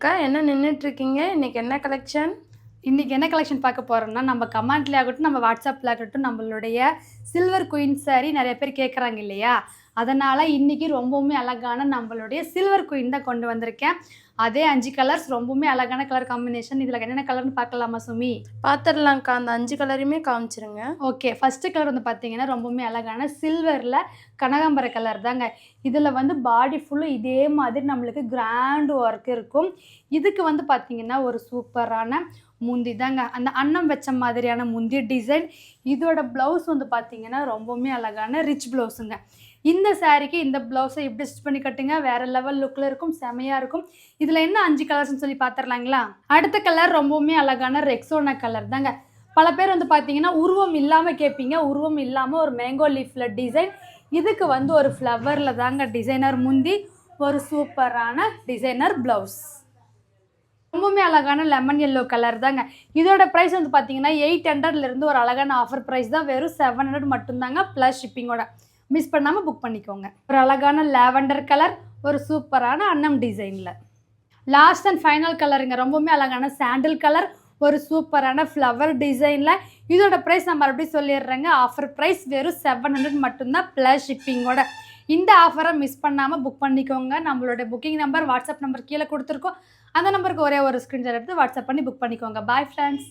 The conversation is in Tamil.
அக்கா என்ன நின்றுட்டுருக்கீங்க? இன்னைக்கு என்ன கலெக்ஷன்? இன்றைக்கி என்ன கலெக்ஷன் பார்க்க போகிறோம்னா, நம்ம கமெண்ட்லேயே ஆகட்டும், நம்ம வாட்ஸ்அப்பில் ஆகட்டும், நம்மளுடைய சில்வர் குயின் சாரீ நிறைய பேர் கேட்குறாங்க இல்லையா? அதனால் இன்றைக்கி ரொம்பவுமே அழகான நம்மளுடைய சில்வர் குயின் தான் கொண்டு வந்திருக்கேன். அதே 5 கலர்ஸ் ரொம்பவுமே அழகான கலர் காம்பினேஷன். இதில் என்னென்ன கலர்னு பார்க்கலாமா சுமி? பார்த்துடலாம்க்கா. அந்த 5 கலரையுமே காமிச்சிருங்க. ஓகே. ஃபஸ்ட்டு கலர் வந்து பார்த்தீங்கன்னா, ரொம்பவுமே அழகான சில்வரில் கனகாம்பர கலர் தாங்க. இதில் வந்து பாடி ஃபுல்லும் இதே மாதிரி நம்மளுக்கு கிராண்ட் ஒர்க் இருக்கும். இதுக்கு வந்து பார்த்தீங்கன்னா, ஒரு சூப்பரான முந்தி தாங்க. அந்த அன்னம் வச்ச மாதிரியான முந்தி டிசைன். இதோட ப்ளவுஸ் வந்து பார்த்தீங்கன்னா, ரொம்பவுமே அழகான ரிச் ப்ளவுஸுங்க. இந்த சாரீக்கு இந்த ப்ளவுஸை இப்படி ஸ்டிச் பண்ணி கட்டுங்க, வேறு லெவல் லுக்கில் இருக்கும், செமையாக இருக்கும். இதில் என்ன 5 கலர்ஸ்னு சொல்லி பார்த்துடலாங்களா? அடுத்த கலர் ரொம்பவுமே அழகான ரெக்ஸோனா கலர் தாங்க. பல பேர் வந்து பார்த்தீங்கன்னா, உருவம் இல்லாமல் கேட்பீங்க. உருவம் இல்லாமல் ஒரு மேங்கோ லீஃபில் டிசைன். இதுக்கு வந்து ஒரு ஃப்ளவரில் தாங்க டிசைனர் முந்தி, ஒரு சூப்பரான டிசைனர் ப்ளவுஸ். ரொம்பவுமே அழகான லெமன் எல்லோ கலர் தாங்க. இதோட ப்ரைஸ் வந்து பார்த்தீங்கன்னா 800லேருந்து ஒரு அழகான ஆஃபர் ப்ரைஸ் தான். வெறும் 700 மட்டும்தாங்க, ப்ளஸ் ஷிப்பிங்கோட. மிஸ் பண்ணாமல் புக் பண்ணிக்கோங்க. ஒரு அழகான லாவெண்டர் கலர், ஒரு சூப்பரான அன்னம் டிசைனில். லாஸ்ட் அண்ட் ஃபைனல் கலருங்க. ரொம்பவுமே அழகான சாண்டில் கலர், ஒரு சூப்பரான ஃப்ளவர் டிசைனில். இதோட ப்ரைஸ் நான் மறுபடியும் சொல்லிடுறேங்க. ஆஃபர் ப்ரைஸ் வெறும் 700 மட்டும்தான், ப்ளஸ் ஷிப்பிங்கோட. இந்த ஆஃபரை மிஸ் பண்ணாமல் புக் பண்ணிக்கோங்க. நம்மளோட புக்கிங் நம்பர், வாட்ஸ்அப் நம்பர் கீழே கொடுத்துருக்கோம். அந்த நம்பருக்கு ஒரே ஒரு ஸ்க்ரீன்ஷாட் எடுத்து வாட்ஸ்அப் பண்ணி புக் பண்ணிக்கோங்க. Bye friends.